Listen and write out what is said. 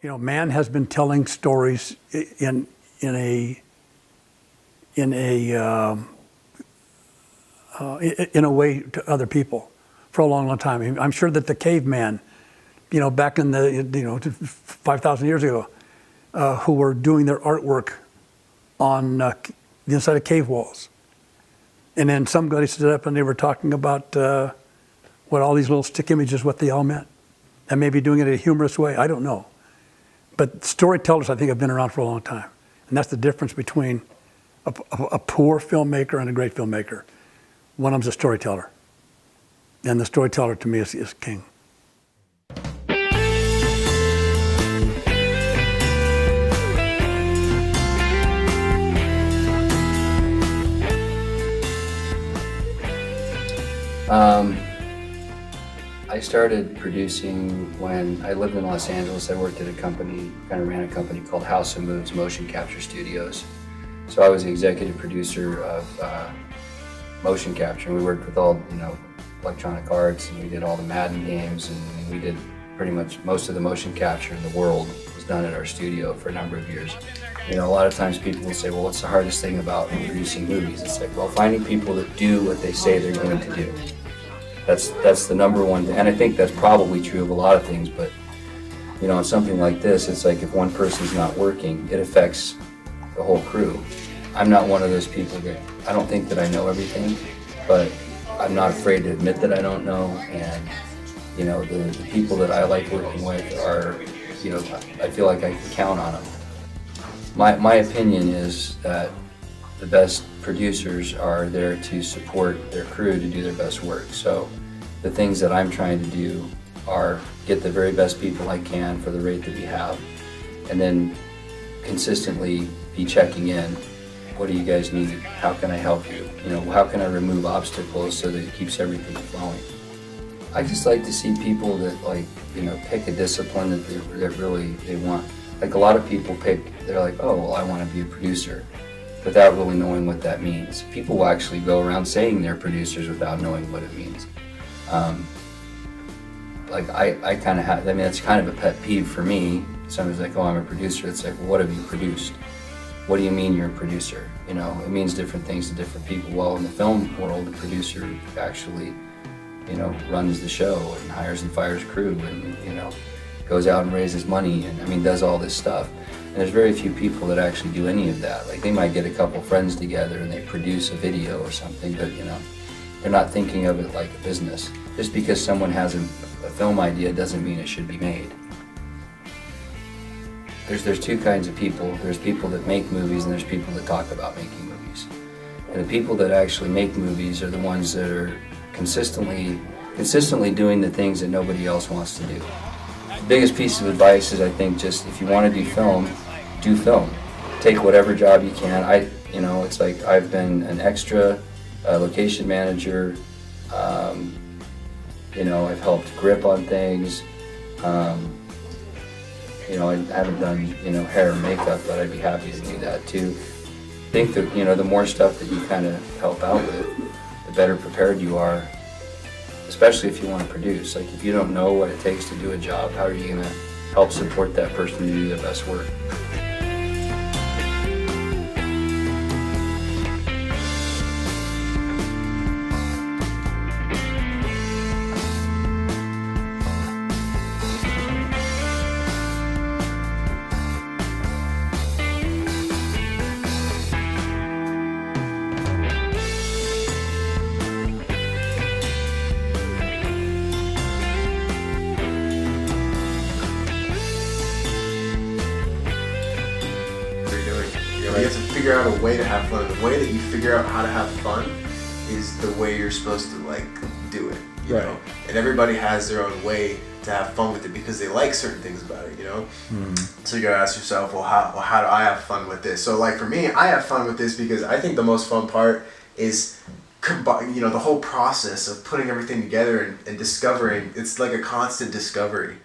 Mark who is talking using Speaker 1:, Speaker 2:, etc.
Speaker 1: Man has been telling stories in a way to other people for a long, long time. I'm sure that the caveman, back in the 5,000 years ago, who were doing their artwork on the inside of cave walls, and then somebody stood up and they were talking about what all these little stick images, what they all meant, and maybe doing it in a humorous way. I don't know. But storytellers, I think, have been around for a long time. And that's the difference between a poor filmmaker and a great filmmaker. One of them's a storyteller. And the storyteller, to me, is king.
Speaker 2: I started producing when I lived in Los Angeles. I worked at a company, kind of ran a company called House of Moves Motion Capture Studios. So I was the executive producer of motion capture. And we worked with all, Electronic Arts, and we did all the Madden games, and we did pretty much most of the motion capture in the world was done at our studio for a number of years. A lot of times people will say, well, what's the hardest thing about producing movies? It's like, well, finding people that do what they say they're going to do. That's the number one thing, and I think that's probably true of a lot of things, but on something like this, it's like if one person's not working, it affects the whole crew. I'm not one of those people that, I don't think that I know everything, but I'm not afraid to admit that I don't know, and the people that I like working with are, I feel like I can count on them. My opinion is that the best producers are there to support their crew to do their best work. So the things that I'm trying to do are get the very best people I can for the rate that we have, and then consistently be checking in. What do you guys need? How can I help you? How can I remove obstacles so that it keeps everything flowing? I just like to see people that pick a discipline that really they want. Like a lot of people they're like, oh, well, I want to be a producer, without really knowing what that means. People will actually go around saying they're producers without knowing what it means. I kind of have, that's kind of a pet peeve for me. Somebody's like, oh, I'm a producer. It's like, well, what have you produced? What do you mean you're a producer? It means different things to different people. Well, in the film world, the producer actually, runs the show and hires and fires crew and, goes out and raises money and, does all this stuff. And there's very few people that actually do any of that. Like they might get a couple friends together and they produce a video or something, but they're not thinking of it like a business. Just because someone has a film idea doesn't mean it should be made. There's two kinds of people. There's people that make movies and there's people that talk about making movies. And the people that actually make movies are the ones that are consistently doing the things that nobody else wants to do. The biggest piece of advice is, I think, just if you want to do film, do film. Take whatever job you can. It's like I've been an extra, location manager. I've helped grip on things. I haven't done hair and makeup, but I'd be happy to do that too. I think that the more stuff that you kind of help out with, the better prepared you are. Especially if you want to produce. Like if you don't know what it takes to do a job, how are you going to help support that person to do their best work?
Speaker 3: You have to figure out a way to have fun. The way that you figure out how to have fun is the way you're supposed to do it. You know? And everybody has their own way to have fun with it because they like certain things about it. So you gotta ask yourself, well, how do I have fun with this? So for me, I have fun with this because I think the most fun part is the whole process of putting everything together and discovering. It's like a constant discovery.